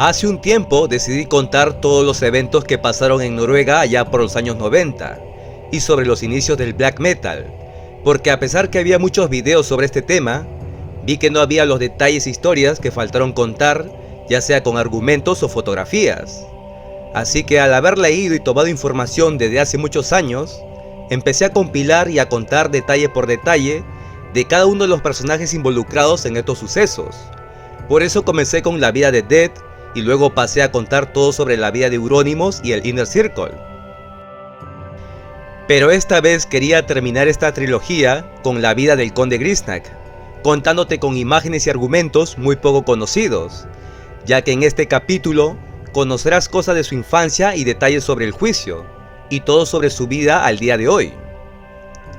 Hace un tiempo decidí contar todos los eventos que pasaron en Noruega allá por los años 90 y sobre los inicios del black metal, porque a pesar que había muchos videos sobre este tema, vi que no había los detalles e historias que faltaron contar, ya sea con argumentos o fotografías. Así que al haber leído y tomado información desde hace muchos años, empecé a compilar y a contar detalle por detalle de cada uno de los personajes involucrados en estos sucesos. Por eso comencé con la vida de Death y luego pasé a contar todo sobre la vida de Euronymous y el Inner Circle. Pero esta vez quería terminar esta trilogía con la vida del Conde Grisnak, contándote con imágenes y argumentos muy poco conocidos, ya que en este capítulo conocerás cosas de su infancia y detalles sobre el juicio, y todo sobre su vida al día de hoy.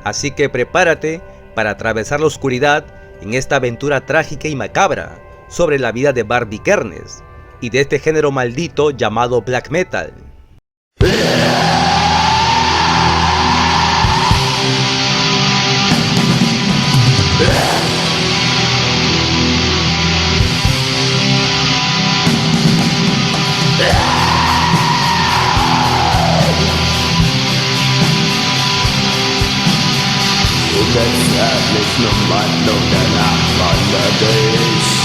Así que prepárate para atravesar la oscuridad en esta aventura trágica y macabra sobre la vida de Bart Vikernes y de este género maldito llamado black metal. Letztendlich nur Wandlung der Nachwanderdienst.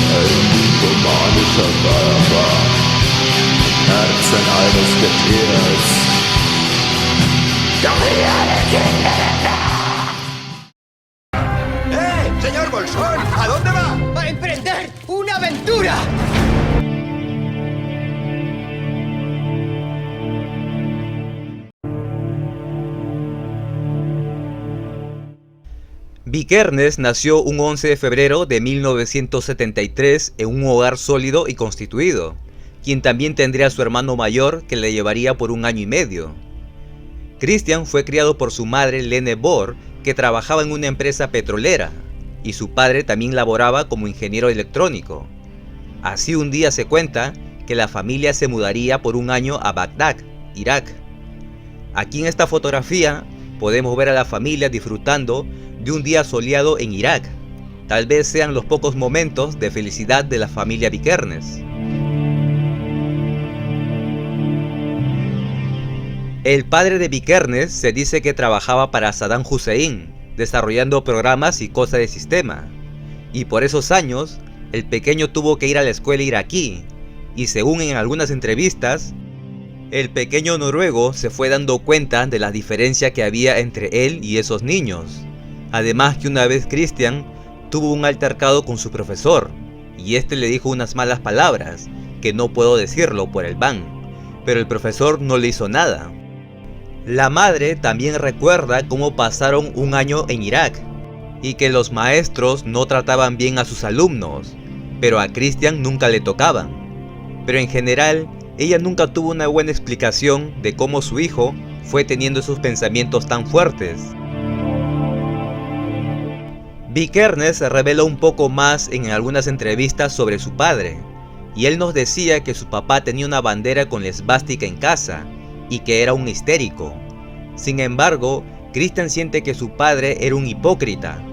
Ein humanischer Körper, Herzen eines Getiers. Doch wir alle Kinder der Nacht. ¡Eh, señor Bolsón! ¿A dónde va? ¡A emprender una aventura! Vikernes nació un 11 de febrero de 1973 en un hogar sólido y constituido, quien también tendría a su hermano mayor que le llevaría por 1 año y medio. Christian fue criado por su madre Lene Bohr, que trabajaba en una empresa petrolera, y su padre también laboraba como ingeniero electrónico. Así un día se cuenta que la familia se mudaría por 1 año a Bagdad, Irak. Aquí en esta fotografía podemos ver a la familia disfrutando de un día soleado en Irak. Tal vez sean los pocos momentos de felicidad de la familia Vikernes. El padre de Vikernes se dice que trabajaba para Saddam Hussein, desarrollando programas y cosas de sistema. Y por esos años, el pequeño tuvo que ir a la escuela iraquí, y según en algunas entrevistas, el pequeño noruego se fue dando cuenta de la diferencia que había entre él y esos niños. Además que una vez Christian tuvo un altercado con su profesor, y este le dijo unas malas palabras, que no puedo decirlo por el ban, pero el profesor no le hizo nada. La madre también recuerda cómo pasaron 1 año en Irak, y que los maestros no trataban bien a sus alumnos, pero a Christian nunca le tocaban. Pero en general, ella nunca tuvo una buena explicación de cómo su hijo fue teniendo esos pensamientos tan fuertes. Vikernes reveló un poco más en algunas entrevistas sobre su padre, y él nos decía que su papá tenía una bandera con la esvástica en casa, y que era un histérico. Sin embargo, Christian siente que su padre era un hipócrita,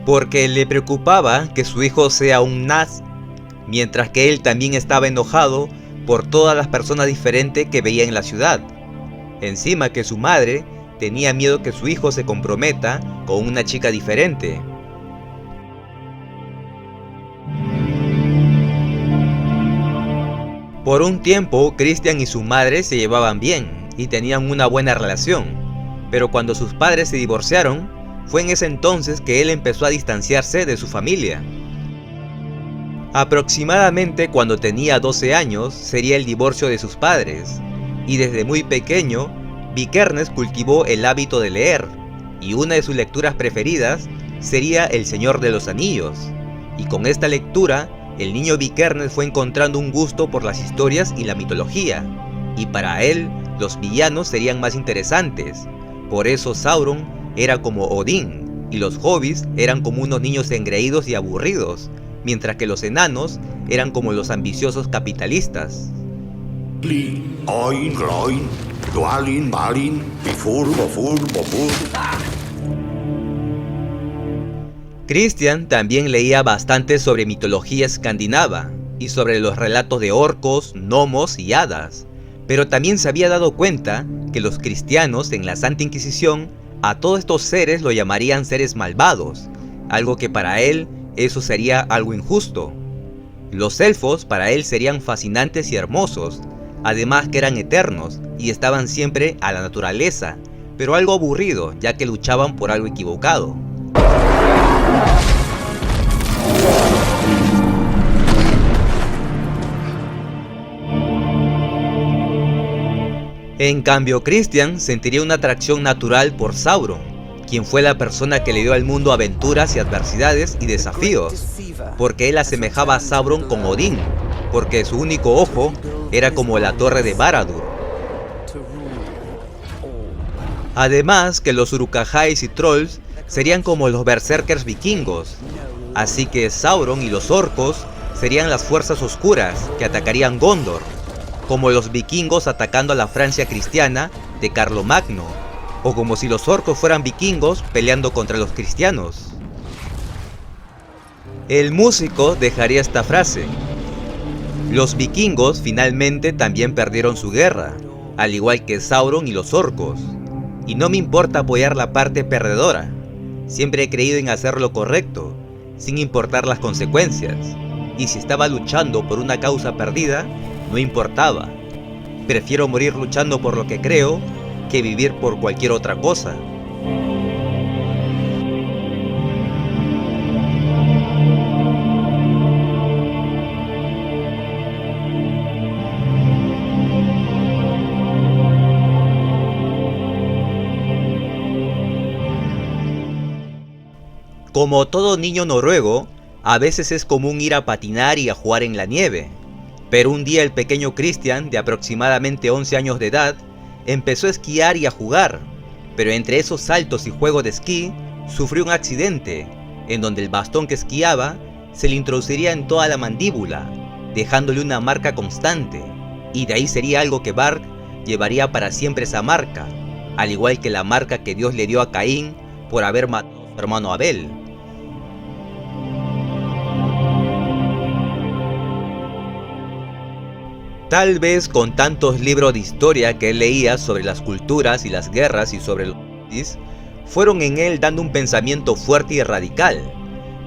porque le preocupaba que su hijo sea un nazi, mientras que él también estaba enojado por todas las personas diferentes que veía en la ciudad. Encima que su madre tenía miedo que su hijo se comprometa con una chica diferente. Por un tiempo, Christian y su madre se llevaban bien y tenían una buena relación, pero cuando sus padres se divorciaron, fue en ese entonces que él empezó a distanciarse de su familia. Aproximadamente cuando tenía 12 años sería el divorcio de sus padres, y desde muy pequeño, Vikernes cultivó el hábito de leer, y una de sus lecturas preferidas sería El Señor de los Anillos, y con esta lectura, el niño Vikernes fue encontrando un gusto por las historias y la mitología, y para él, los villanos serían más interesantes. Por eso Sauron era como Odín, y los hobbits eran como unos niños engreídos y aburridos, mientras que los enanos eran como los ambiciosos capitalistas. Christian también leía bastante sobre mitología escandinava y sobre los relatos de orcos, gnomos y hadas, pero también se había dado cuenta que los cristianos en la Santa Inquisición a todos estos seres lo llamarían seres malvados, algo que para él eso sería algo injusto. Los elfos para él serían fascinantes y hermosos, además que eran eternos y estaban siempre a la naturaleza, pero algo aburrido ya que luchaban por algo equivocado. En cambio, Christian sentiría una atracción natural por Sauron, quien fue la persona que le dio al mundo aventuras y adversidades y desafíos, porque él asemejaba a Sauron con Odín, porque su único ojo era como la torre de Barad-dûr. Además que los Uruk-hais y Trolls serían como los berserkers vikingos, así que Sauron y los orcos serían las fuerzas oscuras que atacarían Gondor, como los vikingos atacando a la Francia cristiana de Carlomagno, o como si los orcos fueran vikingos peleando contra los cristianos. El músico dejaría esta frase: los vikingos finalmente también perdieron su guerra, al igual que Sauron y los orcos, y no me importa apoyar la parte perdedora, siempre he creído en hacer lo correcto, sin importar las consecuencias, y si estaba luchando por una causa perdida, no importaba. Prefiero morir luchando por lo que creo que vivir por cualquier otra cosa. Como todo niño noruego, a veces es común ir a patinar y a jugar en la nieve. Pero un día el pequeño Christian, de aproximadamente 11 años de edad, empezó a esquiar y a jugar, pero entre esos saltos y juegos de esquí, sufrió un accidente, en donde el bastón que esquiaba se le introduciría en toda la mandíbula, dejándole una marca constante, y de ahí sería algo que Varg llevaría para siempre esa marca, al igual que la marca que Dios le dio a Caín por haber matado a su hermano Abel. Tal vez con tantos libros de historia que él leía sobre las culturas y las guerras y sobre los zombies, fueron en él dando un pensamiento fuerte y radical,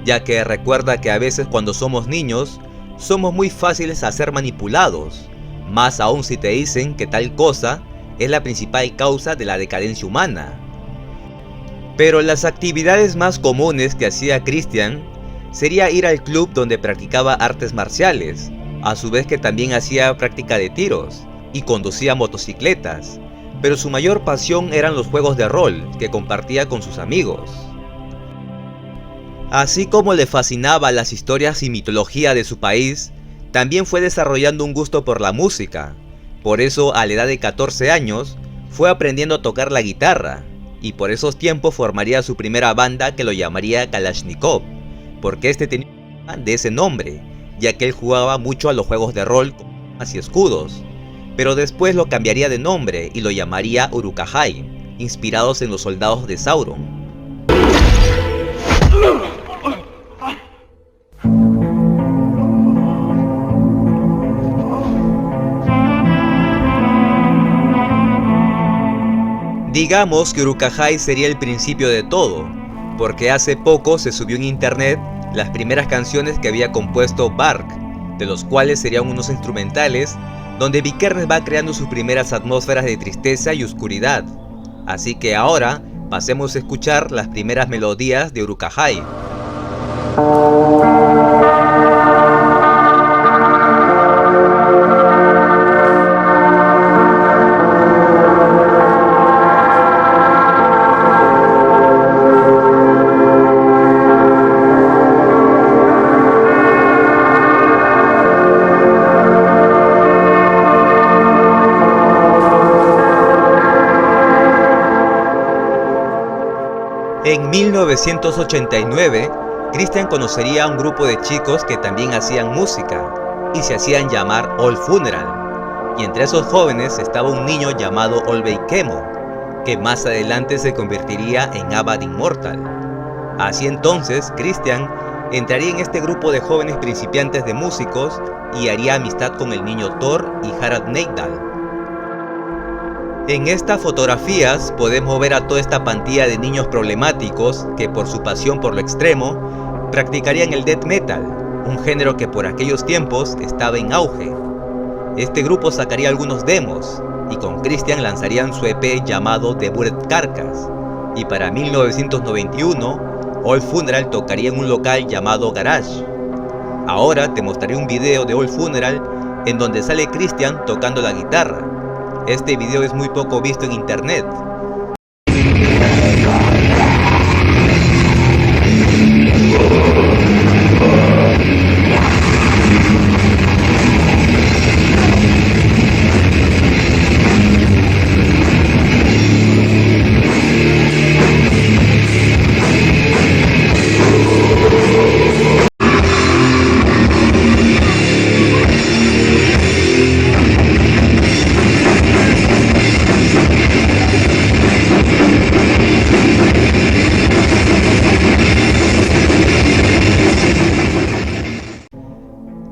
ya que recuerda que a veces cuando somos niños, somos muy fáciles a ser manipulados, más aún si te dicen que tal cosa es la principal causa de la decadencia humana. Pero las actividades más comunes que hacía Christian sería ir al club donde practicaba artes marciales, a su vez que también hacía práctica de tiros y conducía motocicletas, pero su mayor pasión eran los juegos de rol que compartía con sus amigos. Así como le fascinaba las historias y mitología de su país, también fue desarrollando un gusto por la música. Por eso a la edad de 14 años fue aprendiendo a tocar la guitarra, y por esos tiempos formaría su primera banda que lo llamaría Kalashnikov, porque este tenía de ese nombre, ya que él jugaba mucho a los juegos de rol con armas y escudos, pero después lo cambiaría de nombre y lo llamaría Uruk-hai, inspirados en los soldados de Sauron. Digamos que Uruk-hai sería el principio de todo, porque hace poco se subió en internet las primeras canciones que había compuesto Varg, de los cuales serían unos instrumentales donde Vikernes va creando sus primeras atmósferas de tristeza y oscuridad. Así que ahora pasemos a escuchar las primeras melodías de Uruk-hai. En 1989, Christian conocería a un grupo de chicos que también hacían música y se hacían llamar All Funeral, y entre esos jóvenes estaba un niño llamado Olvei Kemo, que más adelante se convertiría en Avad Inmortal. Así entonces, Christian entraría en este grupo de jóvenes principiantes de músicos y haría amistad con el niño Thor y Harald Nejdal. En estas fotografías podemos ver a toda esta pandilla de niños problemáticos que por su pasión por lo extremo practicarían el death metal, un género que por aquellos tiempos estaba en auge. Este grupo sacaría algunos demos y con Christian lanzarían su EP llamado The Buried Carcass, y para 1991 Old Funeral tocaría en un local llamado Garage. Ahora te mostraré un video de Old Funeral en donde sale Christian tocando la guitarra. Este video es muy poco visto en internet.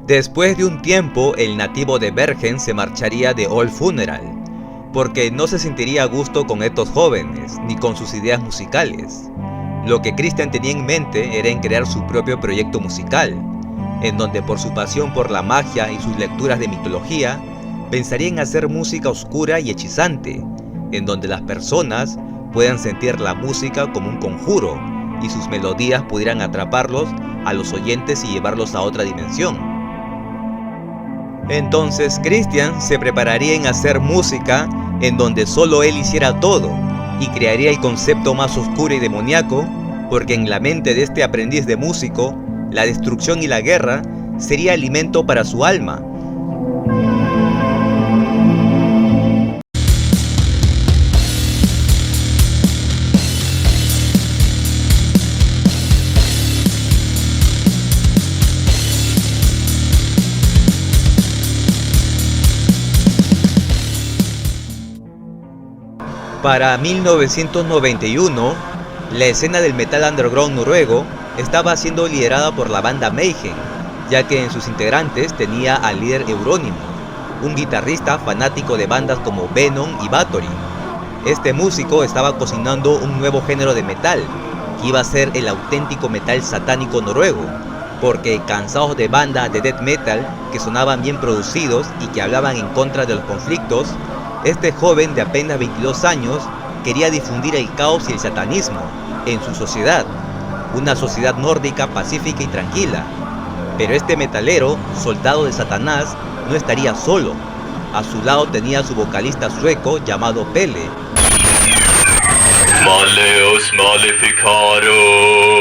Después de un tiempo, el nativo de Bergen se marcharía de Old Funeral, porque no se sentiría a gusto con estos jóvenes, ni con sus ideas musicales. Lo que Christian tenía en mente era en crear su propio proyecto musical, en donde por su pasión por la magia y sus lecturas de mitología, pensaría en hacer música oscura y hechizante, en donde las personas puedan sentir la música como un conjuro, y sus melodías pudieran atraparlos a los oyentes y llevarlos a otra dimensión. Entonces Christian se prepararía en hacer música en donde solo él hiciera todo y crearía el concepto más oscuro y demoníaco, porque en la mente de este aprendiz de músico, la destrucción y la guerra sería alimento para su alma. Para 1991, la escena del metal underground noruego estaba siendo liderada por la banda Mayhem, ya que en sus integrantes tenía al líder Euronymous, un guitarrista fanático de bandas como Venom y Bathory. Este músico estaba cocinando un nuevo género de metal, que iba a ser el auténtico metal satánico noruego, porque cansados de bandas de death metal que sonaban bien producidos y que hablaban en contra de los conflictos, este joven de apenas 22 años quería difundir el caos y el satanismo en su sociedad, una sociedad nórdica pacífica y tranquila. Pero este metalero, soldado de Satanás, no estaría solo. A su lado tenía a su vocalista sueco llamado Pelle. Maleus Maleficarum.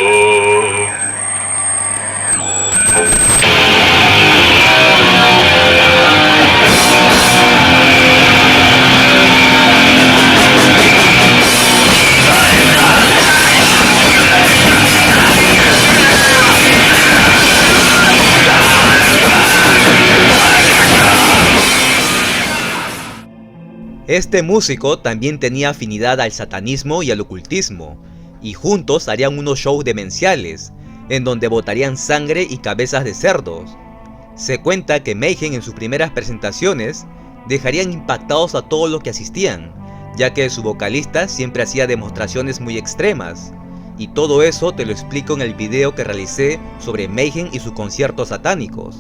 Este músico también tenía afinidad al satanismo y al ocultismo, y juntos harían unos shows demenciales, en donde botarían sangre y cabezas de cerdos. Se cuenta que Mayhem en sus primeras presentaciones dejarían impactados a todos los que asistían, ya que su vocalista siempre hacía demostraciones muy extremas, y todo eso te lo explico en el video que realicé sobre Mayhem y sus conciertos satánicos.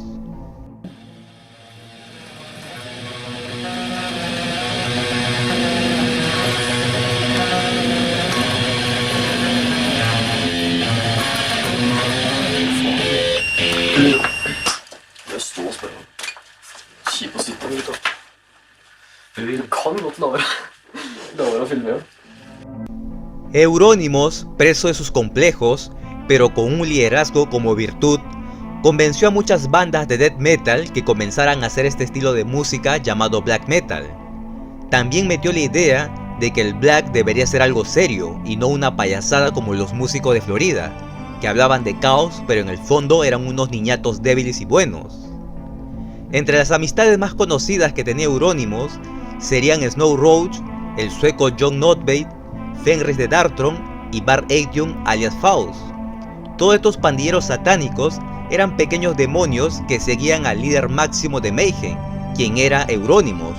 Euronymous, preso de sus complejos, pero con un liderazgo como virtud, convenció a muchas bandas de death metal que comenzaran a hacer este estilo de música llamado black metal. También metió la idea de que el black debería ser algo serio y no una payasada como los músicos de Florida, que hablaban de caos pero en el fondo eran unos niñatos débiles y buenos. Entre las amistades más conocidas que tenía Euronymous serían Snow Roach, el sueco John Notbate, Fenris de Darkthrone y Bart Aetium alias Faust. Todos estos pandilleros satánicos eran pequeños demonios que seguían al líder máximo de Mayhem, quien era Euronymous,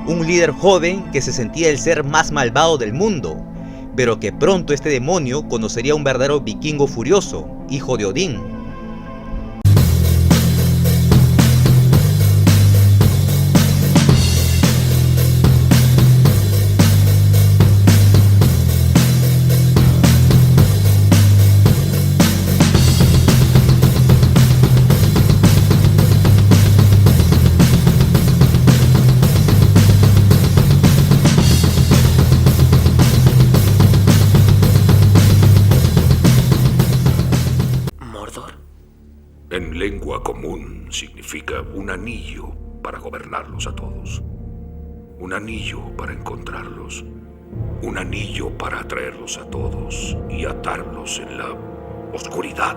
un líder joven que se sentía el ser más malvado del mundo, pero que pronto este demonio conocería a un verdadero vikingo furioso, hijo de Odín. En lengua común significa un anillo para gobernarlos a todos. Un anillo para encontrarlos. Un anillo para atraerlos a todos y atarlos en la oscuridad.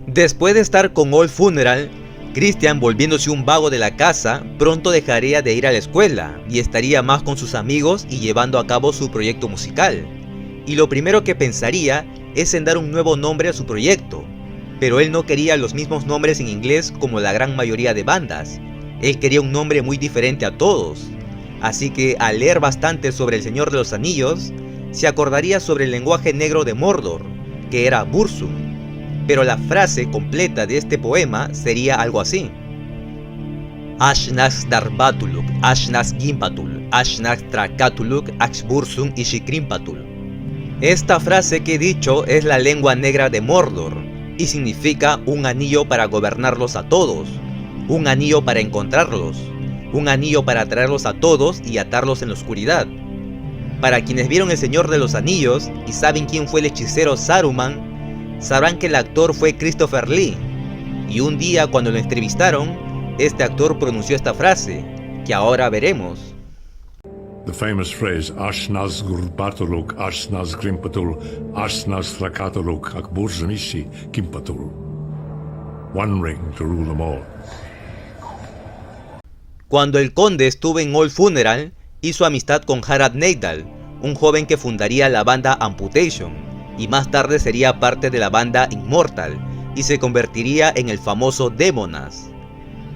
Después de estar con All Funeral, Christian, volviéndose un vago de la casa, pronto dejaría de ir a la escuela y estaría más con sus amigos y llevando a cabo su proyecto musical. Y lo primero que pensaría es en dar un nuevo nombre a su proyecto. Pero él no quería los mismos nombres en inglés como la gran mayoría de bandas. Él quería un nombre muy diferente a todos. Así que al leer bastante sobre El Señor de los Anillos, se acordaría sobre el lenguaje negro de Mordor, que era Burzum. Pero la frase completa de este poema sería algo así: Ashnax Darbatuluk, Ashnax Gimpatul, Ashnax Trakatuluk, Axburzum Ishikrimpatul. Esta frase que he dicho es la lengua negra de Mordor, y significa un anillo para gobernarlos a todos, un anillo para encontrarlos, un anillo para atraerlos a todos y atarlos en la oscuridad. Para quienes vieron El Señor de los Anillos y saben quién fue el hechicero Saruman, sabrán que el actor fue Christopher Lee, y un día cuando lo entrevistaron, este actor pronunció esta frase, que ahora veremos. The famous phrase Ashnas Gurbatuluk, Ashnas Grimpatul, Ashnas Trakatuluk, Akburzanishi Kimpatul. One ring to rule them all. Cuando el conde estuvo en All Funeral, hizo amistad con Harald Nejdal, un joven que fundaría la banda Amputation, y más tarde sería parte de la banda Immortal, y se convertiría en el famoso Demonas.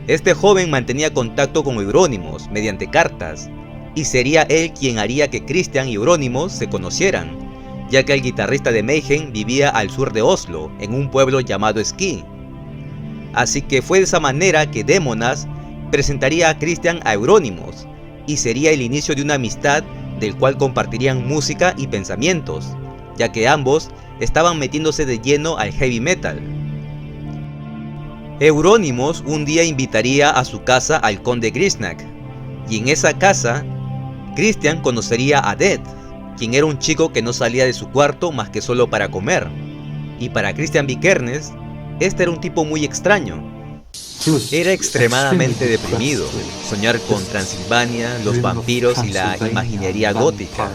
Este joven mantenía contacto con Euronymous mediante cartas, y sería él quien haría que Christian y Euronymous se conocieran, ya que el guitarrista de Mayhem vivía al sur de Oslo, en un pueblo llamado Ski. Así que fue de esa manera que Demonas presentaría a Christian a Euronymous, y sería el inicio de una amistad del cual compartirían música y pensamientos, ya que ambos estaban metiéndose de lleno al heavy metal. Euronymous un día invitaría a su casa al conde Grisnack, y en esa casa Christian conocería a Dead, quien era un chico que no salía de su cuarto más que solo para comer. Y para Christian Vikernes, este era un tipo muy extraño. Era extremadamente deprimido, soñar con Transilvania, los vampiros y la imaginería gótica.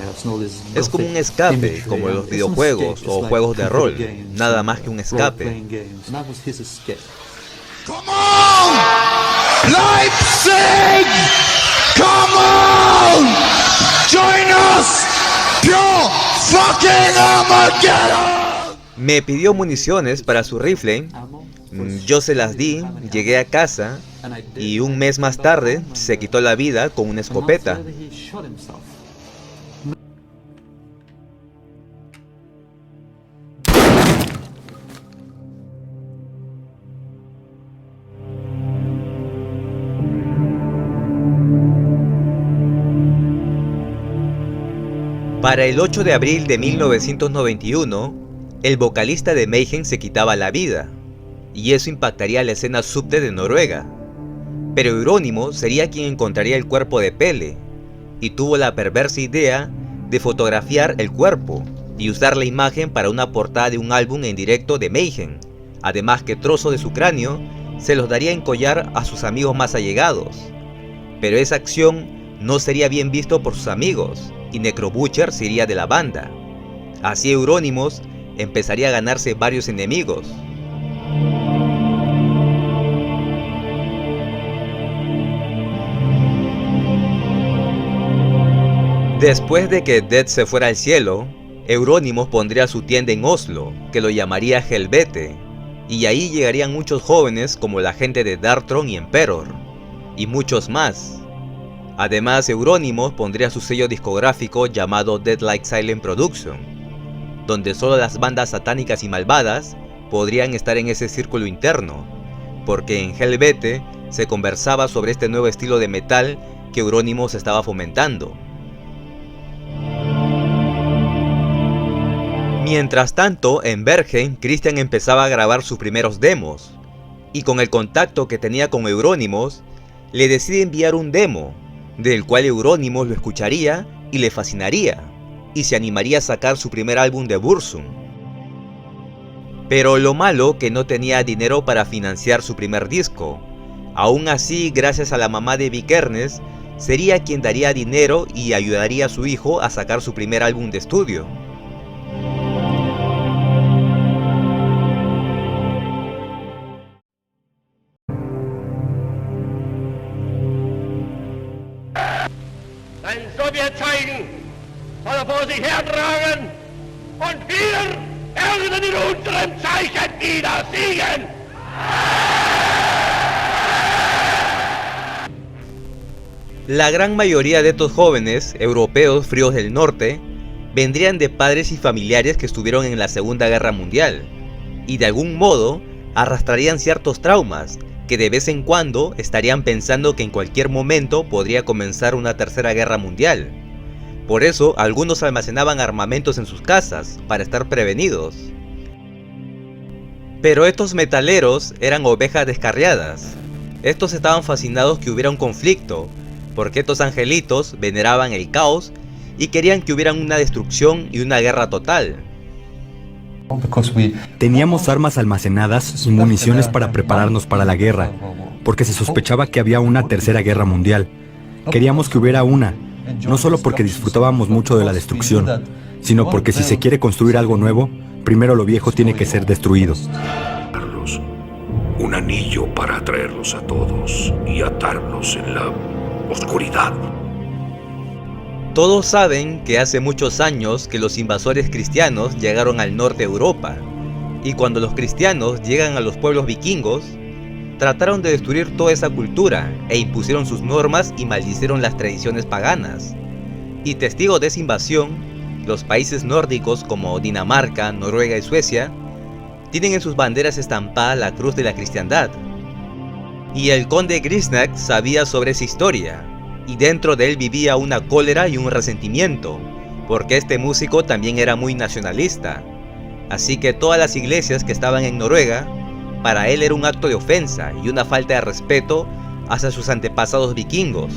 Es como un escape, como los videojuegos o juegos de rol, nada más que un escape. Come on! Leipzig! Come on! Join us! Pure fucking Armageddon! Me pidió municiones para su rifle, yo se las di, llegué a casa y un mes más tarde se quitó la vida con una escopeta. Para el 8 de abril de 1991, el vocalista de Mayhem se quitaba la vida, y eso impactaría la escena subte de Noruega. Pero Euronymous sería quien encontraría el cuerpo de Pelle, y tuvo la perversa idea de fotografiar el cuerpo y usar la imagen para una portada de un álbum en directo de Mayhem, además que trozos de su cráneo se los daría en collar a sus amigos más allegados. Pero esa acción no sería bien visto por sus amigos, y Necrobutcher se iría de la banda. Así Euronymous empezaría a ganarse varios enemigos. Después de que Dead se fuera al cielo, Euronymous pondría su tienda en Oslo, que lo llamaría Helvete, y ahí llegarían muchos jóvenes como la gente de Darkthrone y Emperor, y muchos más. Además, Euronymous pondría su sello discográfico llamado Dead Like Silent Production, donde solo las bandas satánicas y malvadas podrían estar en ese círculo interno, porque en Helvete se conversaba sobre este nuevo estilo de metal que Euronymous estaba fomentando. Mientras tanto, en Bergen, Christian empezaba a grabar sus primeros demos, y con el contacto que tenía con Euronymous, le decide enviar un demo, del cual Euronymous lo escucharía y le fascinaría, y se animaría a sacar su primer álbum de Burzum. Pero lo malo que no tenía dinero para financiar su primer disco. Aún así, gracias a la mamá de Vikernes, sería quien daría dinero y ayudaría a su hijo a sacar su primer álbum de estudio. Den Sowjetzeichen soll er vor sich hertragen und wir werden in unserem Zeichen wieder siegen! La gran mayoría de estos jóvenes, europeos fríos del norte, vendrían de padres y familiares que estuvieron en la Segunda Guerra Mundial, y de algún modo arrastrarían ciertos traumas, que de vez en cuando estarían pensando que en cualquier momento podría comenzar una tercera guerra mundial. Por eso, algunos almacenaban armamentos en sus casas, para estar prevenidos. Pero estos metaleros eran ovejas descarriadas. Estos estaban fascinados que hubiera un conflicto, porque estos angelitos veneraban el caos y querían que hubiera una destrucción y una guerra total. Teníamos armas almacenadas y municiones para prepararnos para la guerra, porque se sospechaba que había una tercera guerra mundial. Queríamos que hubiera una, no solo porque disfrutábamos mucho de la destrucción, sino porque si se quiere construir algo nuevo, primero lo viejo tiene que ser destruido. Un anillo para atraerlos a todos y atarlos en la oscuridad. Todos saben que hace muchos años que los invasores cristianos llegaron al norte de Europa, y cuando los cristianos llegan a los pueblos vikingos, trataron de destruir toda esa cultura e impusieron sus normas y maldicieron las tradiciones paganas. Y testigos de esa invasión, los países nórdicos como Dinamarca, Noruega y Suecia, tienen en sus banderas estampada la cruz de la cristiandad. Y el conde Grisnak sabía sobre esa historia, y dentro de él vivía una cólera y un resentimiento, porque este músico también era muy nacionalista. Así que todas las iglesias que estaban en Noruega, para él era un acto de ofensa y una falta de respeto hacia sus antepasados vikingos.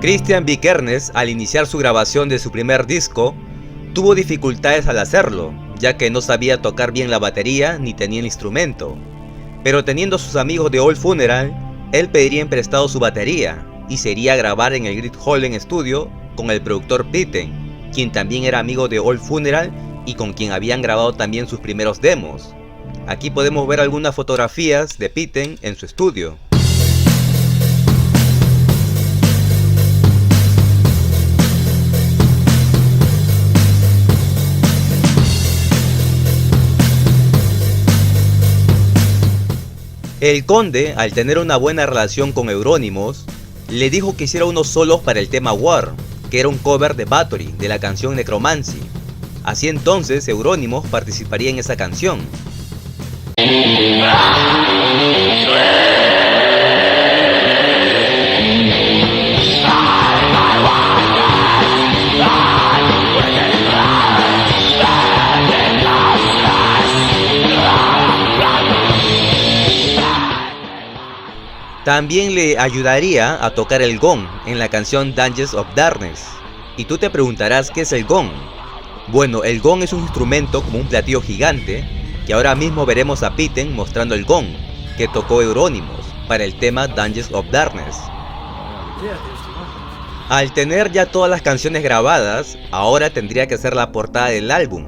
Christian Vikernes, al iniciar su grabación de su primer disco, tuvo dificultades al hacerlo, ya que no sabía tocar bien la batería ni tenía el instrumento. Pero teniendo a sus amigos de Old Funeral, él pediría prestado su batería y se iría a grabar en el Great Hall en estudio con el productor Pitten, quien también era amigo de Old Funeral y con quien habían grabado también sus primeros demos. Aquí podemos ver algunas fotografías de Pitten en su estudio. El conde, al tener una buena relación con Euronymous, le dijo que hiciera unos solos para el tema War, que era un cover de Bathory, de la canción Necromancy. Así entonces Euronymous participaría en esa canción. También le ayudaría a tocar el gong en la canción Dungeons of Darkness. Y tú te preguntarás qué es el gong. Bueno, el gong es un instrumento como un platillo gigante, que ahora mismo veremos a Pitten mostrando el gong, que tocó Euronymous para el tema Dungeons of Darkness. Al tener ya todas las canciones grabadas, ahora tendría que hacer la portada del álbum.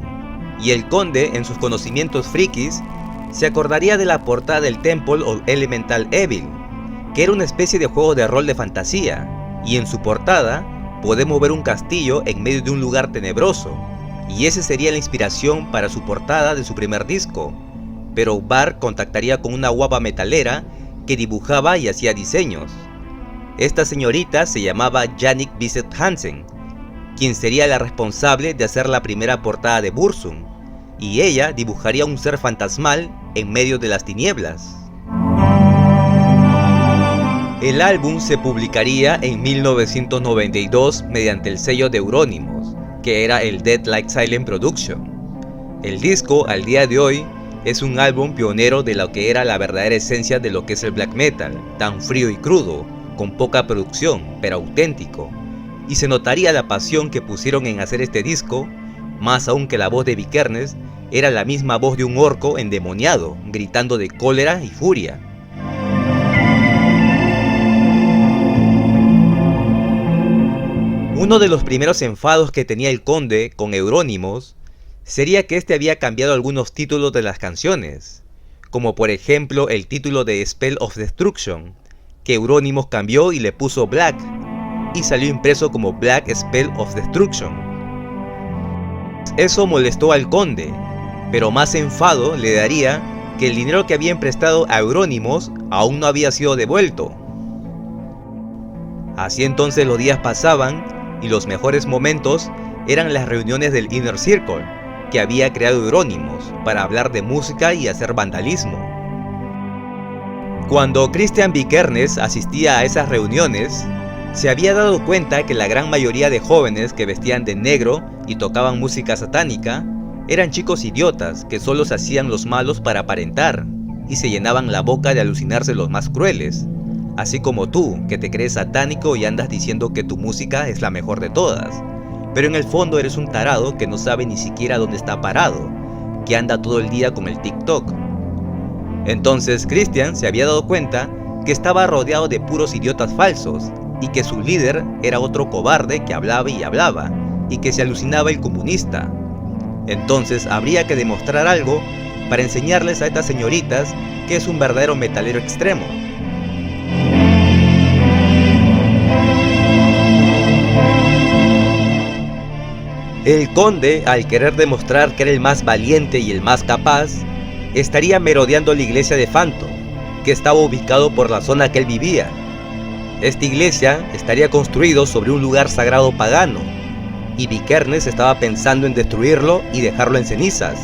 Y el conde, en sus conocimientos frikis, se acordaría de la portada del Temple of Elemental Evil, que era una especie de juego de rol de fantasía, y en su portada podemos ver un castillo en medio de un lugar tenebroso, y esa sería la inspiración para su portada de su primer disco. Pero Bart contactaría con una guapa metalera que dibujaba y hacía diseños. Esta señorita se llamaba Jannik Bisset Hansen, quien sería la responsable de hacer la primera portada de Burzum, y ella dibujaría un ser fantasmal en medio de las tinieblas. El álbum se publicaría en 1992 mediante el sello de Euronymous, que era el Dead Like Silent Production. El disco, al día de hoy, es un álbum pionero de lo que era la verdadera esencia de lo que es el black metal, tan frío y crudo, con poca producción, pero auténtico. Y se notaría la pasión que pusieron en hacer este disco, más aún que la voz de Vikernes era la misma voz de un orco endemoniado, gritando de cólera y furia. Uno de los primeros enfados que tenía el Conde con Euronymous sería que este había cambiado algunos títulos de las canciones, como por ejemplo el título de Spell of Destruction, que Euronymous cambió y le puso Black, y salió impreso como Black Spell of Destruction. Eso molestó al Conde, pero más enfado le daría que el dinero que habían prestado a Euronymous aún no había sido devuelto. Así entonces los días pasaban y los mejores momentos eran las reuniones del Inner Circle que había creado Euronymous para hablar de música y hacer vandalismo. Cuando Christian Vikernes asistía a esas reuniones, se había dado cuenta que la gran mayoría de jóvenes que vestían de negro y tocaban música satánica eran chicos idiotas que solo se hacían los malos para aparentar y se llenaban la boca de alucinarse los más crueles, así como tú, que te crees satánico y andas diciendo que tu música es la mejor de todas, pero en el fondo eres un tarado que no sabe ni siquiera dónde está parado, que anda todo el día con el TikTok. Entonces Christian se había dado cuenta que estaba rodeado de puros idiotas falsos y que su líder era otro cobarde que hablaba y hablaba y que se alucinaba el comunista. Entonces habría que demostrar algo para enseñarles a estas señoritas que es un verdadero metalero extremo. El Conde, al querer demostrar que era el más valiente y el más capaz, estaría merodeando la iglesia de Phantom, que estaba ubicado por la zona que él vivía. Esta iglesia estaría construido sobre un lugar sagrado pagano, y Vikernes estaba pensando en destruirlo y dejarlo en cenizas.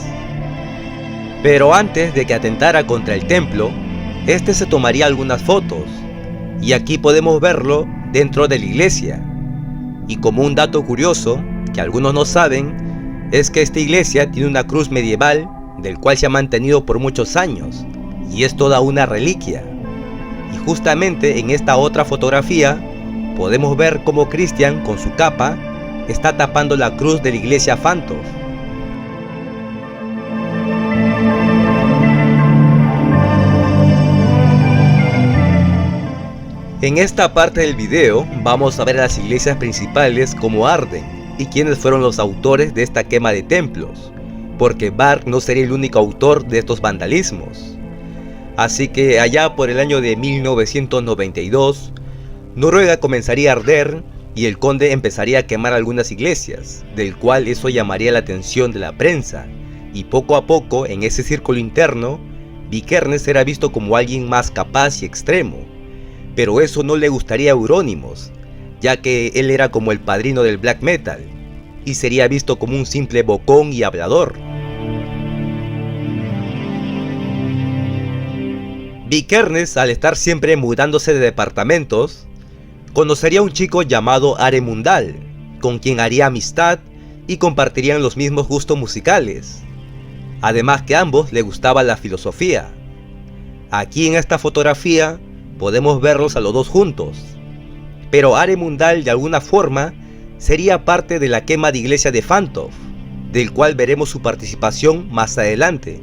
Pero antes de que atentara contra el templo, este se tomaría algunas fotos, y aquí podemos verlo dentro de la iglesia. Y como un dato curioso, que algunos no saben, es que esta iglesia tiene una cruz medieval del cual se ha mantenido por muchos años, y es toda una reliquia. Y justamente en esta otra fotografía podemos ver cómo Christian con su capa está tapando la cruz de la iglesia Phantom. En esta parte del video vamos a ver a las iglesias principales cómo arden y quiénes fueron los autores de esta quema de templos, porque Bart no sería el único autor de estos vandalismos. Así que allá por el año de 1992, Noruega comenzaría a arder y el Conde empezaría a quemar algunas iglesias, del cual eso llamaría la atención de la prensa, y poco a poco en ese círculo interno, Vikernes era visto como alguien más capaz y extremo, pero eso no le gustaría a Euronymous, ya que él era como el padrino del black metal, y sería visto como un simple bocón y hablador. Vikernes, al estar siempre mudándose de departamentos, conocería a un chico llamado Are Mundal, con quien haría amistad y compartirían los mismos gustos musicales. Además que a ambos les gustaba la filosofía. Aquí en esta fotografía podemos verlos a los dos juntos. Pero Are Mundal de alguna forma sería parte de la quema de iglesia de Phantom, del cual veremos su participación más adelante.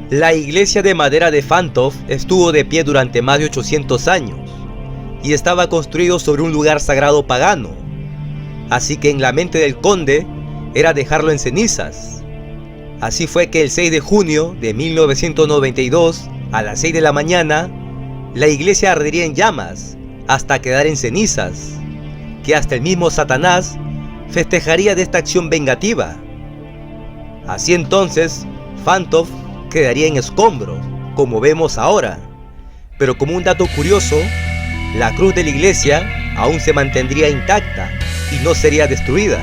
La iglesia de madera de Phantom estuvo de pie durante más de 800 años y estaba construido sobre un lugar sagrado pagano. así que en la mente del conde era dejarlo en cenizas. Así fue que el 6 de junio de 1992, a las 6 de la mañana, la iglesia ardería en llamas hasta quedar en cenizas, que hasta el mismo Satanás festejaría de esta acción vengativa. Así entonces, Fantov quedaría en escombros, como vemos ahora. Pero como un dato curioso, la cruz de la iglesia aún se mantendría intacta y no sería destruida.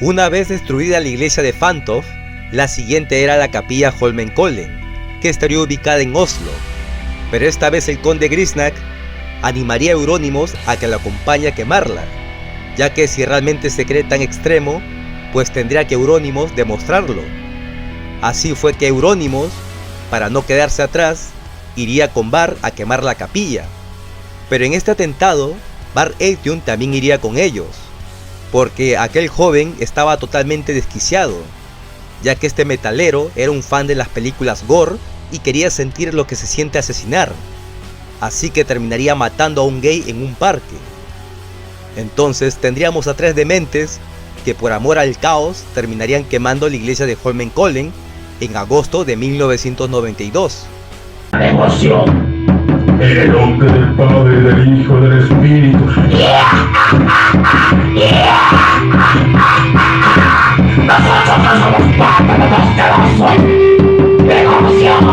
Una vez destruida la iglesia de Fantov, la siguiente era la capilla Holmenkollen, que estaría ubicada en Oslo. Pero esta vez el conde Grisnak animaría a Euronymous a que lo acompañe a quemarla, ya que si realmente se cree tan extremo, pues tendría que Euronymous demostrarlo. Así fue que Euronymous, para no quedarse atrás, iría con Bart a quemar la capilla. Pero en este atentado, Bart Aitken también iría con ellos, porque aquel joven estaba totalmente desquiciado, ya que este metalero era un fan de las películas gore y quería sentir lo que se siente asesinar, así que terminaría matando a un gay en un parque. Entonces tendríamos a tres dementes que por amor al caos terminarían quemando la iglesia de Holmenkollen en agosto de 1992. Devoción en el nombre del Padre, del Hijo y del Espíritu. Nosotros no somos parte de los celosos. Devoción.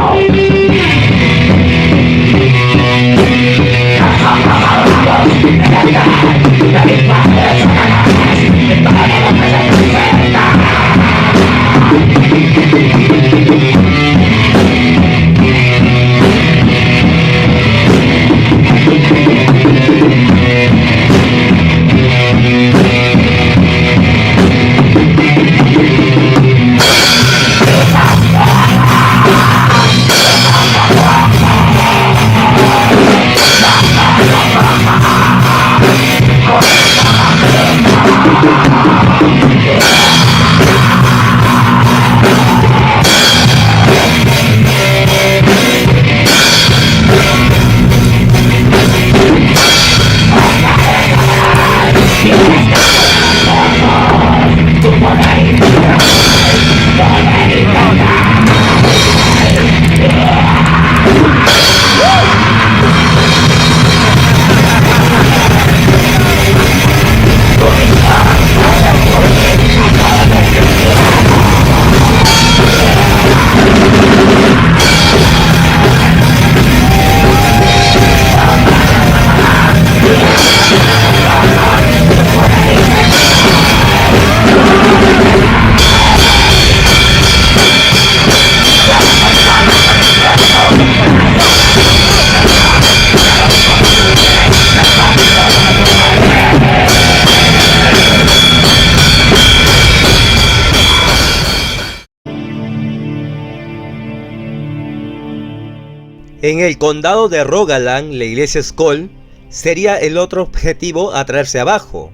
En el condado de Rogaland, la iglesia Skoll sería el otro objetivo a traerse abajo,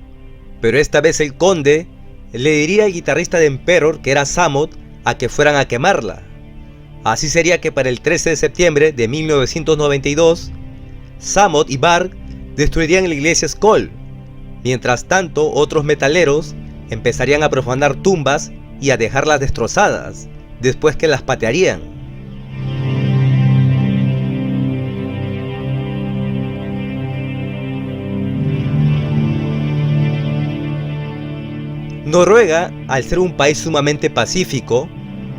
pero esta vez el conde le diría al guitarrista de Emperor, que era Samot, a que fueran a quemarla. Así sería que para el 13 de septiembre de 1992, Samot y Bart destruirían la iglesia Skoll. Mientras tanto, otros metaleros empezarían a profanar tumbas y a dejarlas destrozadas, después que las patearían. Noruega, al ser un país sumamente pacífico,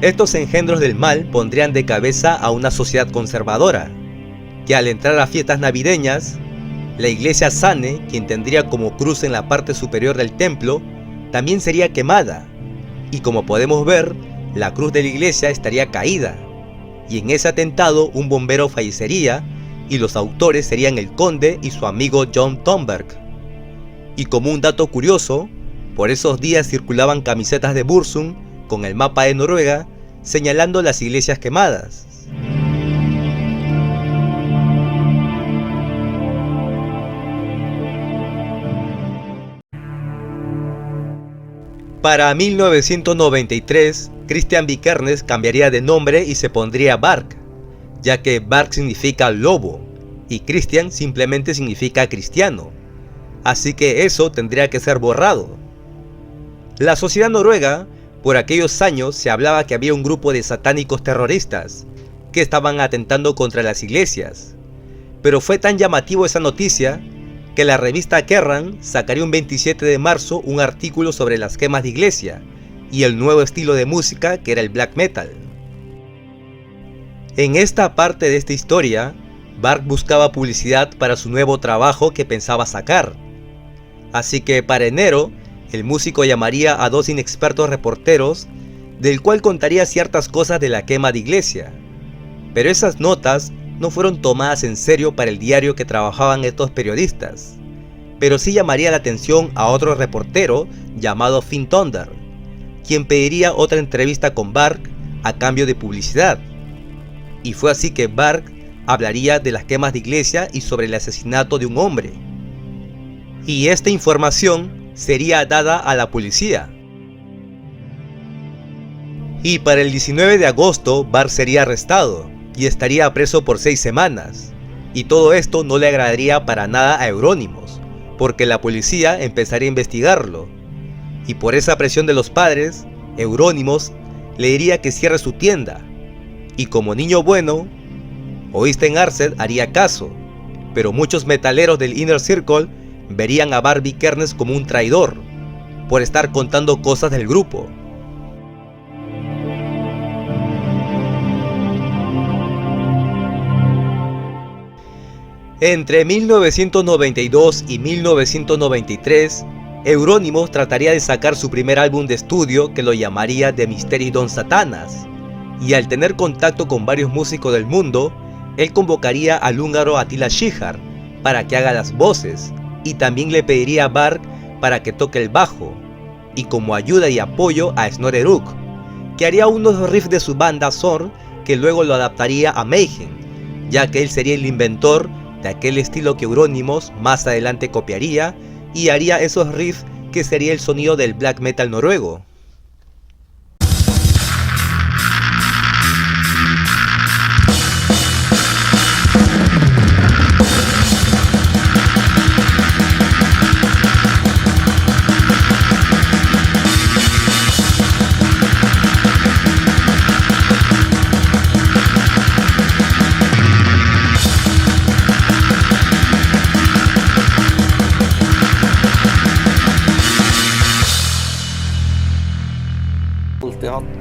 estos engendros del mal pondrían de cabeza a una sociedad conservadora, que al entrar a fiestas navideñas, la iglesia Sane, quien tendría como cruz en la parte superior del templo, también sería quemada, y como podemos ver, la cruz de la iglesia estaría caída, y en ese atentado un bombero fallecería, y los autores serían el conde y su amigo John Thornberg. Y como un dato curioso, por esos días circulaban camisetas de Bursum con el mapa de Noruega señalando las iglesias quemadas. Para 1993, Christian Vikernes cambiaría de nombre y se pondría Varg, ya que Varg significa lobo y Christian simplemente significa cristiano, así que eso tendría que ser borrado. La sociedad noruega, por aquellos años se hablaba que había un grupo de satánicos terroristas que estaban atentando contra las iglesias, pero fue tan llamativo esa noticia que la revista Kerrang sacaría un 27 de marzo un artículo sobre las quemas de iglesia y el nuevo estilo de música que era el black metal. En esta parte de esta historia, Varg buscaba publicidad para su nuevo trabajo que pensaba sacar, así que para enero el músico llamaría a 2 inexpertos reporteros del cual contaría ciertas cosas de la quema de iglesia, pero esas notas no fueron tomadas en serio para el diario que trabajaban estos periodistas, pero sí llamaría la atención a otro reportero llamado Finn Thunder, quien pediría otra entrevista con Varg a cambio de publicidad. Y fue así que Varg hablaría de las quemas de iglesia y sobre el asesinato de un hombre. Y esta información sería dada a la policía. Y para el 19 de agosto, Varg sería arrestado y estaría preso por 6 semanas. Y todo esto no le agradaría para nada a Euronymous, porque la policía empezaría a investigarlo. Y por esa presión de los padres, Euronymous le diría que cierre su tienda. Y como niño bueno, Oystein Arset haría caso, pero muchos metaleros del Inner Circle verían a Varg Vikernes como un traidor, por estar contando cosas del grupo. Entre 1992 y 1993, Euronymous trataría de sacar su primer álbum de estudio que lo llamaría The Mystery Don Satanas, y al tener contacto con varios músicos del mundo, él convocaría al húngaro Attila Szikard para que haga las voces, y también le pediría a Varg para que toque el bajo, y como ayuda y apoyo a Snorre Rug, que haría unos riffs de su banda Thor que luego lo adaptaría a Mayhem, ya que él sería el inventor de aquel estilo que Euronymous más adelante copiaría y haría esos riffs que sería el sonido del black metal noruego.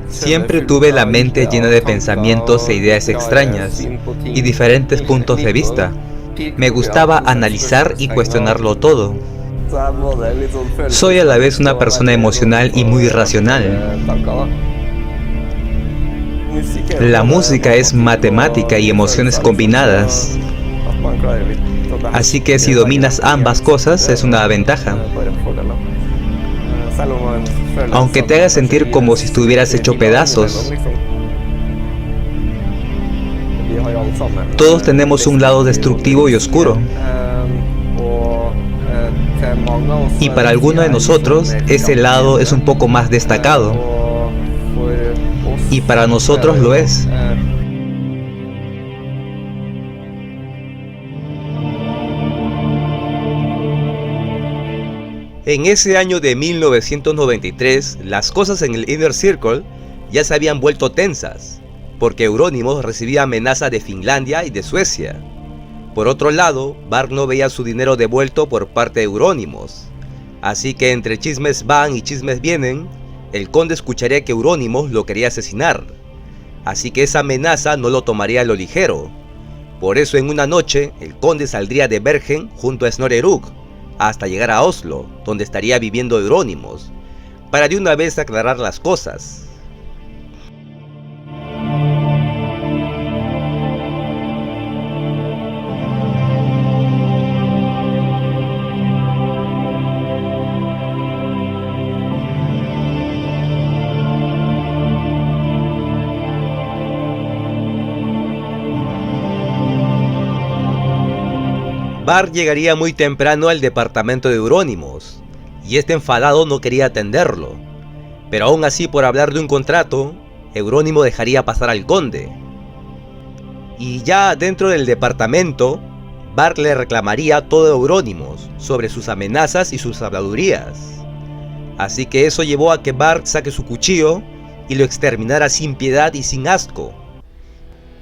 Siempre tuve la mente llena de pensamientos e ideas extrañas y diferentes puntos de vista. Me gustaba analizar y cuestionarlo todo. Soy a la vez una persona emocional y muy racional. La música es matemática y emociones combinadas. Así que si dominas ambas cosas es una ventaja. Aunque te haga sentir como si estuvieras hecho pedazos. Todos tenemos un lado destructivo y oscuro. Y para alguno de nosotros, ese lado es un poco más destacado. Y para nosotros lo es. En ese año de 1993, las cosas en el Inner Circle ya se habían vuelto tensas, porque Euronymous recibía amenazas de Finlandia y de Suecia. Por otro lado, Varg no veía su dinero devuelto por parte de Euronymous, así que entre chismes van y chismes vienen, el conde escucharía que Euronymous lo quería asesinar, así que esa amenaza no lo tomaría a lo ligero. Por eso en una noche, el conde saldría de Bergen junto a Snorre Rug, hasta llegar a Oslo, donde estaría viviendo Euronymous, para de una vez aclarar las cosas. Varg llegaría muy temprano al departamento de Euronymous, y este enfadado no quería atenderlo, Pero aún así, por hablar de un contrato, Eurónimo dejaría pasar al conde. Y ya dentro del departamento, Bart le reclamaría todo a Eurónimo sobre sus amenazas y sus habladurías. Así que eso llevó a que Bart saque su cuchillo y lo exterminara sin piedad y sin asco.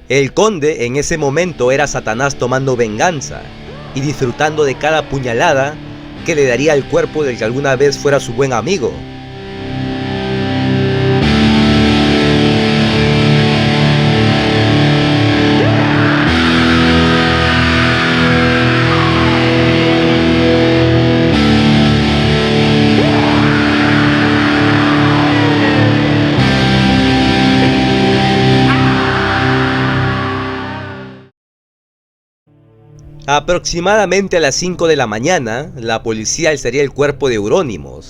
El conde en ese momento era Satanás tomando venganza y disfrutando de cada puñalada que le daría al cuerpo del que alguna vez fuera su buen amigo. Aproximadamente a las 5 de la mañana, la policía alzaría el cuerpo de Eurónimo,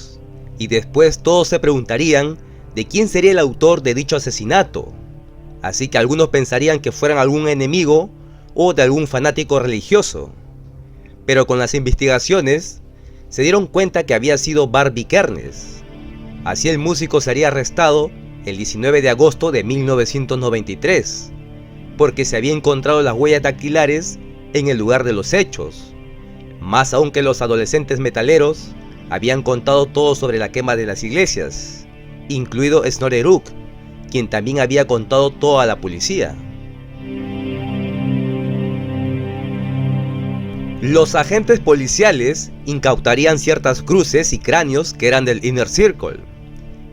y después todos se preguntarían de quién sería el autor de dicho asesinato. Así que algunos pensarían que fueran algún enemigo o de algún fanático religioso. Pero con las investigaciones, se dieron cuenta que había sido Bart Vikernes. Así el músico sería arrestado el 19 de agosto de 1993, porque se había encontrado las huellas dactilares en el lugar de los hechos. Más aún que los adolescentes metaleros habían contado todo sobre la quema de las iglesias, incluido Snorre Rook, quien también había contado todo a la policía. Los agentes policiales incautarían ciertas cruces y cráneos que eran del Inner Circle,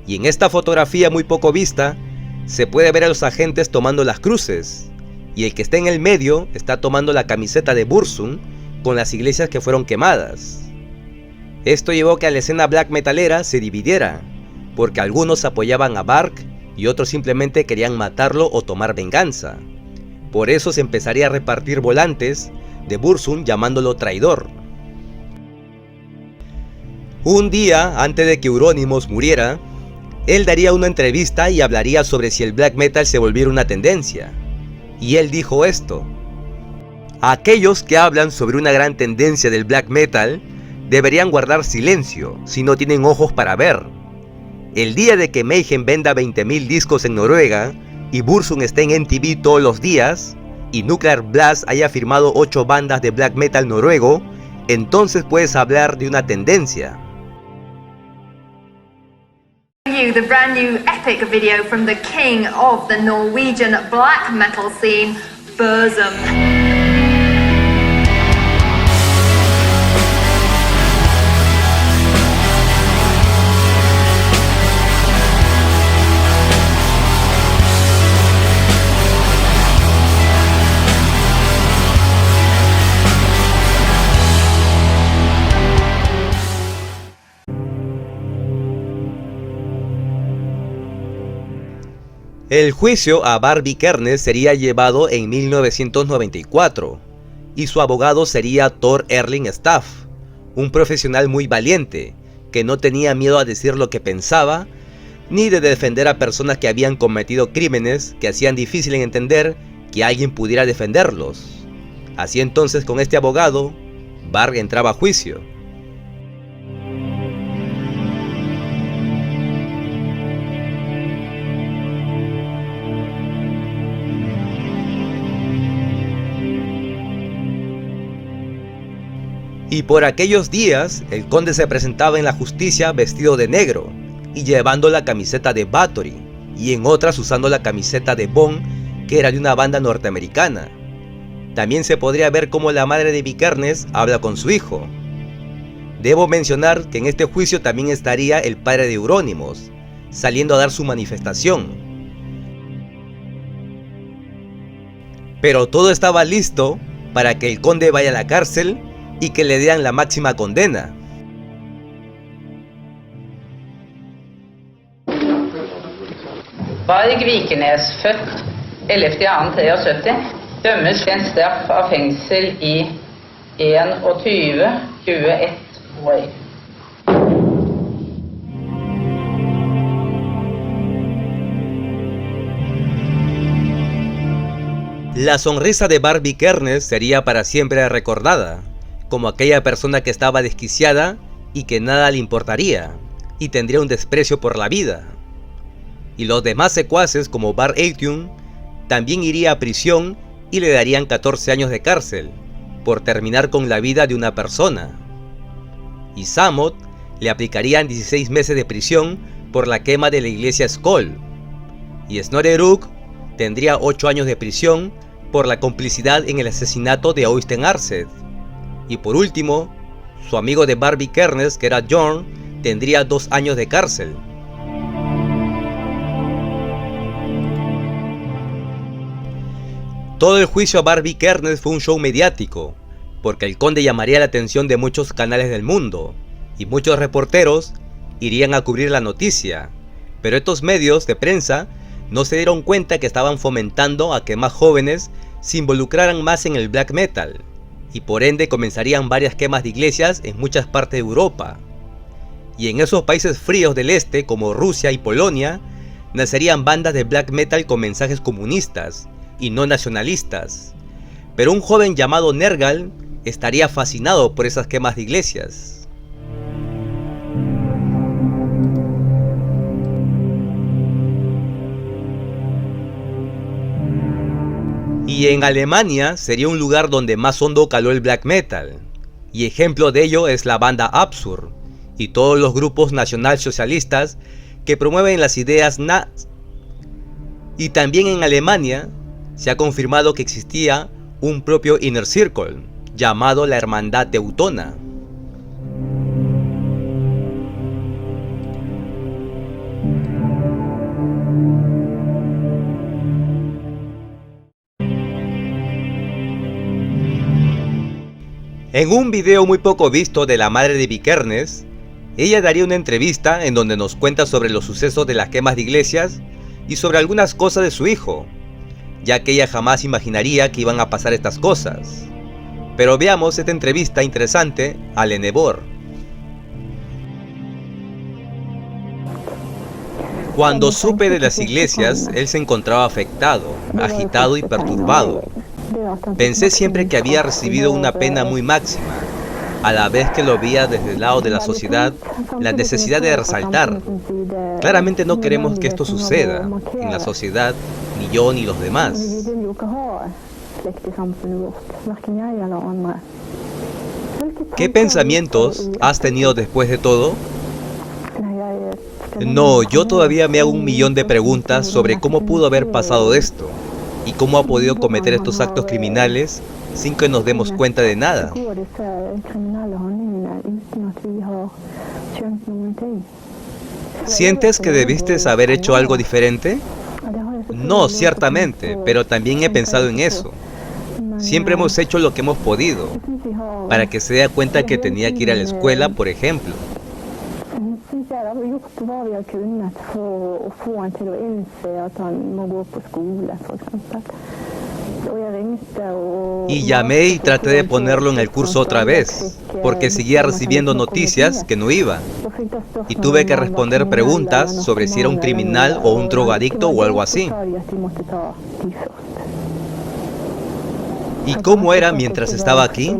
y en esta fotografía muy poco vista se puede ver a los agentes tomando las cruces, y el que está en el medio está tomando la camiseta de Burzum con las iglesias que fueron quemadas. Esto llevó a que la escena black metalera se dividiera, porque algunos apoyaban a Bart y otros simplemente querían matarlo o tomar venganza. Por eso se empezaría a repartir volantes de Burzum llamándolo traidor. Un día antes de que Eurónimo muriera, él daría una entrevista y hablaría sobre si el black metal se volviera una tendencia. Y él dijo esto: aquellos que hablan sobre una gran tendencia del black metal deberían guardar silencio si no tienen ojos para ver. El día de que Mayhem venda 20.000 discos en Noruega y Burzum esté en MTV todos los días y Nuclear Blast haya firmado 8 bandas de black metal noruego, entonces puedes hablar de una tendencia. The brand new epic video from the king of the Norwegian black metal scene, Burzum. El juicio a Bart Vikernes sería llevado en 1994 y su abogado sería Tor Erling Staff, un profesional muy valiente que no tenía miedo a decir lo que pensaba ni de defender a personas que habían cometido crímenes que hacían difícil en entender que alguien pudiera defenderlos. Así entonces, con este abogado, Bart entraba a juicio. Y por aquellos días, el conde se presentaba en la justicia vestido de negro y llevando la camiseta de Bathory, y en otras usando la camiseta de Bon, que era de una banda norteamericana. También se podría ver cómo la madre de Vikernes habla con su hijo. Debo mencionar que en este juicio también estaría el padre de Eurónimo, saliendo a dar su manifestación. Pero todo estaba listo para que el conde vaya a la cárcel y que le dieran la máxima condena. Varg Vikernes, født 11.2.73, dømmes til en straff av fengsel i 21 år. La sonrisa de Bart Vikernes sería para siempre recordada como aquella persona que estaba desquiciada y que nada le importaría, y tendría un desprecio por la vida. Y los demás secuaces como Bar Aetium también iría a prisión y le darían 14 años de cárcel por terminar con la vida de una persona. Y Samot le aplicarían 16 meses de prisión por la quema de la iglesia Skoll. Y Snorre Ruk tendría 8 años de prisión por la complicidad en el asesinato de Oystein Arset. Y por último, su amigo de Bar Vikernes, que era Jorn, tendría 2 años de cárcel. Todo el juicio a Bar Vikernes fue un show mediático, porque el conde llamaría la atención de muchos canales del mundo, y muchos reporteros irían a cubrir la noticia, pero estos medios de prensa no se dieron cuenta que estaban fomentando a que más jóvenes se involucraran más en el black metal, y por ende comenzarían varias quemas de iglesias en muchas partes de Europa. Y en esos países fríos del este, como Rusia y Polonia, nacerían bandas de black metal con mensajes comunistas y no nacionalistas. Pero un joven llamado Nergal estaría fascinado por esas quemas de iglesias. Y en Alemania sería un lugar donde más hondo caló el black metal, y ejemplo de ello es la banda Absurd y todos los grupos nacionalsocialistas que promueven las ideas nazis. Y también en Alemania se ha confirmado que existía un propio Inner Circle llamado la Hermandad Teutona. En un video muy poco visto de la madre de Vikernes, ella daría una entrevista en donde nos cuenta sobre los sucesos de las quemas de iglesias y sobre algunas cosas de su hijo, ya que ella jamás imaginaría que iban a pasar estas cosas. Pero veamos esta entrevista interesante a Lenebor. Cuando supe de las iglesias, él se encontraba afectado, agitado y perturbado. Pensé siempre que había recibido una pena muy máxima, a la vez que lo veía desde el lado de la sociedad, la necesidad de resaltar. Claramente no queremos que esto suceda en la sociedad, ni yo ni los demás. ¿Qué pensamientos has tenido después de todo? No, yo todavía me hago 1.000.000 de preguntas sobre cómo pudo haber pasado esto y cómo ha podido cometer estos actos criminales sin que nos demos cuenta de nada. ¿Sientes que debiste haber hecho algo diferente? No, ciertamente, pero también he pensado en eso. Siempre hemos hecho lo que hemos podido, para que se dé cuenta que tenía que ir a la escuela, por ejemplo. Y llamé y traté de ponerlo en el curso otra vez, porque seguía recibiendo noticias que no iba. Y tuve que responder preguntas sobre si era un criminal o un drogadicto o algo así. ¿Y cómo era mientras estaba aquí?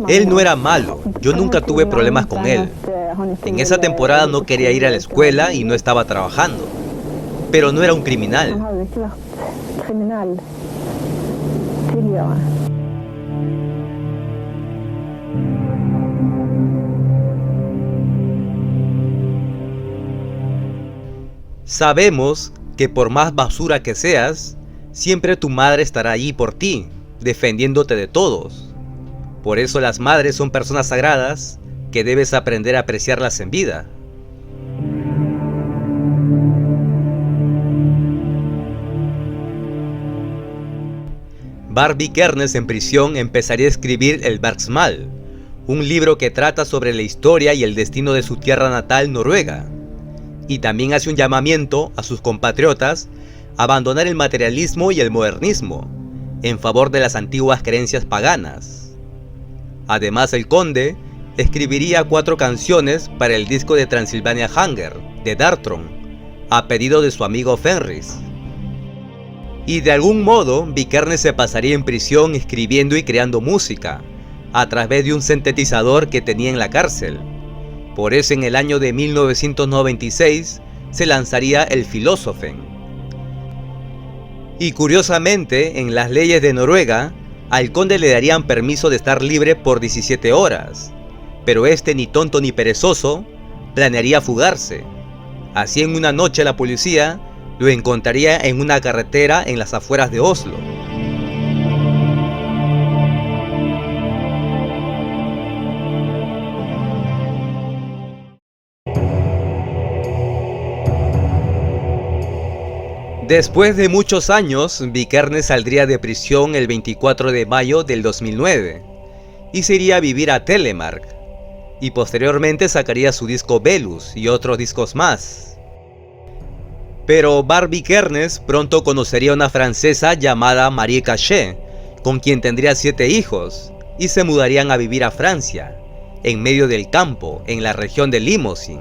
Él no era malo, yo nunca tuve problemas con él. En esa temporada no quería ir a la escuela y no estaba trabajando. Pero no era un criminal. Sabemos que por más basura que seas, siempre tu madre estará allí por ti, defendiéndote de todos. Por eso las madres son personas sagradas que debes aprender a apreciarlas en vida. Bar Vikernes en prisión empezaría a escribir el Bergsmal, un libro que trata sobre la historia y el destino de su tierra natal, Noruega. Y también hace un llamamiento a sus compatriotas a abandonar el materialismo y el modernismo, en favor de las antiguas creencias paganas. Además, el conde escribiría 4 canciones para el disco de Transylvania Hunger, de Darkthrone, a pedido de su amigo Fenris. Y de algún modo, Vikernes se pasaría en prisión escribiendo y creando música, a través de un sintetizador que tenía en la cárcel. Por eso en el año de 1996 se lanzaría el Philosophen. Y curiosamente, en las leyes de Noruega, al conde le darían permiso de estar libre por 17 horas, pero este, ni tonto ni perezoso, planearía fugarse. Así en una noche la policía lo encontraría en una carretera en las afueras de Oslo. Después de muchos años, Vikernes saldría de prisión el 24 de mayo del 2009 y se iría a vivir a Telemark, y posteriormente sacaría su disco Velus y otros discos más. Pero Bart Vikernes pronto conocería a una francesa llamada Marie Cachet, con quien tendría 7 hijos, y se mudarían a vivir a Francia, en medio del campo, en la región de Limousin,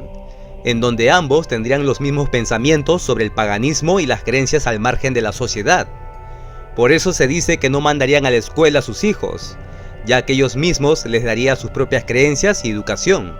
en donde ambos tendrían los mismos pensamientos sobre el paganismo y las creencias al margen de la sociedad. Por eso se dice que no mandarían a la escuela a sus hijos, ya que ellos mismos les darían sus propias creencias y educación.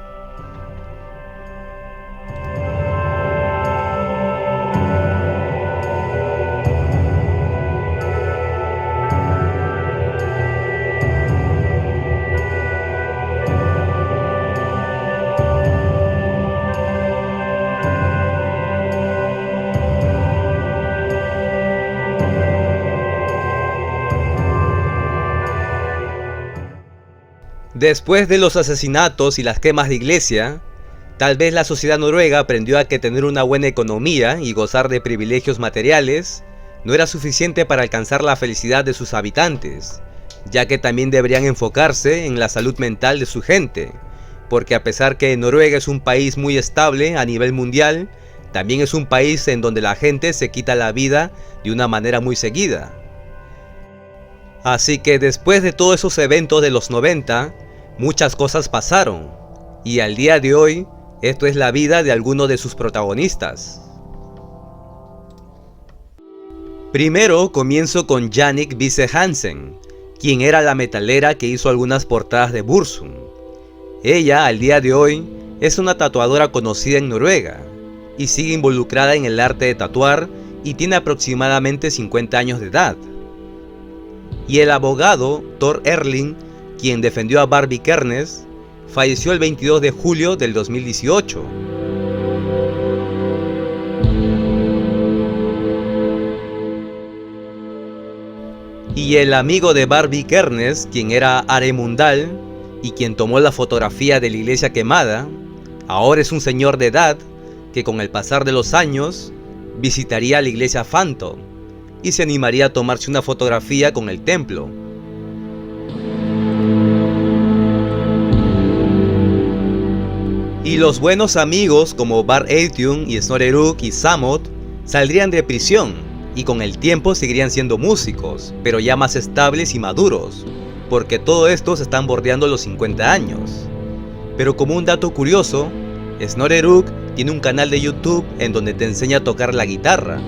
Después de los asesinatos y las quemas de iglesia, tal vez la sociedad noruega aprendió a que tener una buena economía y gozar de privilegios materiales no era suficiente para alcanzar la felicidad de sus habitantes, ya que también deberían enfocarse en la salud mental de su gente, porque a pesar que Noruega es un país muy estable a nivel mundial, también es un país en donde la gente se quita la vida de una manera muy seguida. Así que después de todos esos eventos de los 90, muchas cosas pasaron, y al día de hoy, esto es la vida de algunos de sus protagonistas. Primero comienzo con Jannik Visse Hansen, quien era la metalera que hizo algunas portadas de Burzum. Ella, al día de hoy, es una tatuadora conocida en Noruega, y sigue involucrada en el arte de tatuar, y tiene aproximadamente 50 años de edad. Y el abogado Thor Erling, quien defendió a Bart Vikernes, falleció el 22 de julio del 2018. Y el amigo de Bart Vikernes, quien era Are Mundal, y quien tomó la fotografía de la iglesia quemada, ahora es un señor de edad que con el pasar de los años visitaría la iglesia Phantom y se animaría a tomarse una fotografía con el templo. Y los buenos amigos como Bart Eytun y Snorre Ruk y Samot saldrían de prisión y con el tiempo seguirían siendo músicos, pero ya más estables y maduros, porque todo esto se están bordeando los 50 años. Pero como un dato curioso, Snorre Ruk tiene un canal de YouTube en donde te enseña a tocar la guitarra.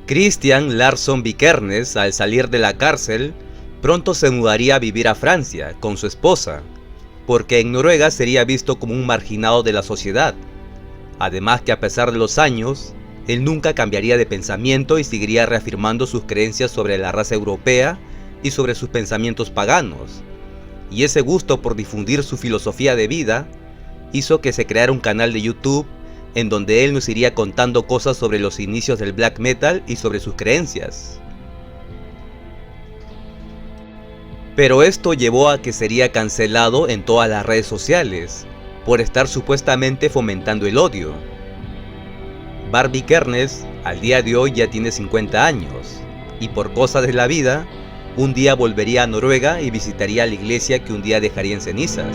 Christian Larsson Vikernes, al salir de la cárcel, pronto se mudaría a vivir a Francia con su esposa, porque en Noruega sería visto como un marginado de la sociedad. Además que a pesar de los años, él nunca cambiaría de pensamiento y seguiría reafirmando sus creencias sobre la raza europea y sobre sus pensamientos paganos. Y ese gusto por difundir su filosofía de vida hizo que se creara un canal de YouTube en donde él nos iría contando cosas sobre los inicios del black metal y sobre sus creencias. Pero esto llevó a que sería cancelado en todas las redes sociales, por estar supuestamente fomentando el odio. Bart Vikernes al día de hoy ya tiene 50 años, y por cosas de la vida, un día volvería a Noruega y visitaría la iglesia que un día dejaría en cenizas.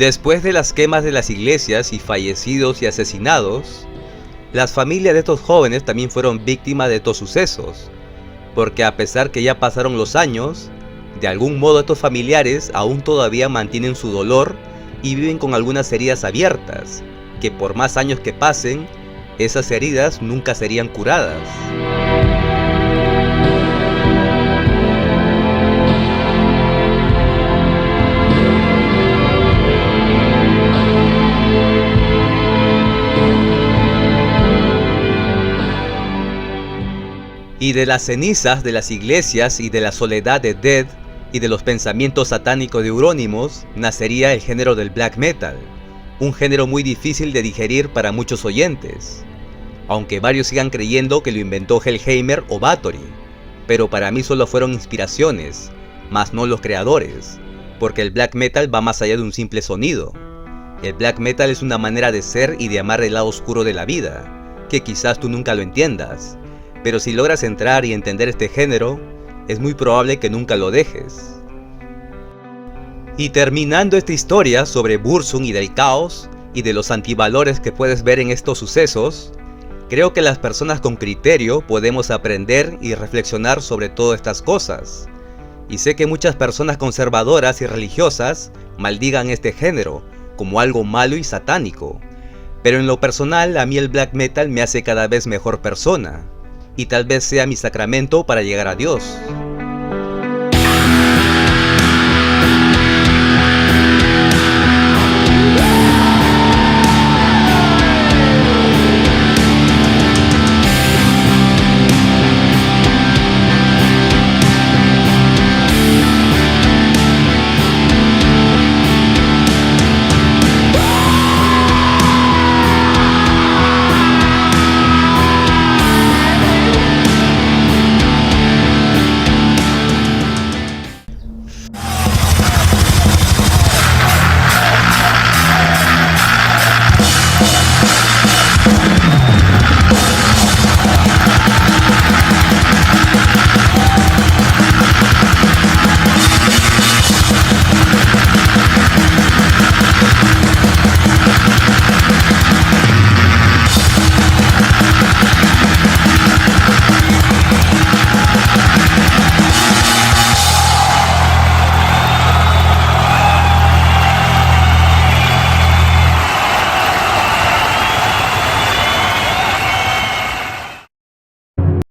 Después de las quemas de las iglesias y fallecidos y asesinados, las familias de estos jóvenes también fueron víctimas de estos sucesos, porque a pesar que ya pasaron los años, de algún modo estos familiares aún todavía mantienen su dolor y viven con algunas heridas abiertas, que por más años que pasen, esas heridas nunca serían curadas. Y de las cenizas de las iglesias y de la soledad de Dead y de los pensamientos satánicos de Euronymous nacería el género del black metal, un género muy difícil de digerir para muchos oyentes, aunque varios sigan creyendo que lo inventó Hellhammer o Bathory, pero para mí solo fueron inspiraciones, más no los creadores, porque el black metal va más allá de un simple sonido. El black metal es una manera de ser y de amar el lado oscuro de la vida, que quizás tú nunca lo entiendas, pero si logras entrar y entender este género, es muy probable que nunca lo dejes. Y terminando esta historia sobre Burzum y del caos, y de los antivalores que puedes ver en estos sucesos, creo que las personas con criterio podemos aprender y reflexionar sobre todas estas cosas. Y sé que muchas personas conservadoras y religiosas maldigan este género como algo malo y satánico, pero en lo personal a mí el black metal me hace cada vez mejor persona, y tal vez sea mi sacramento para llegar a Dios.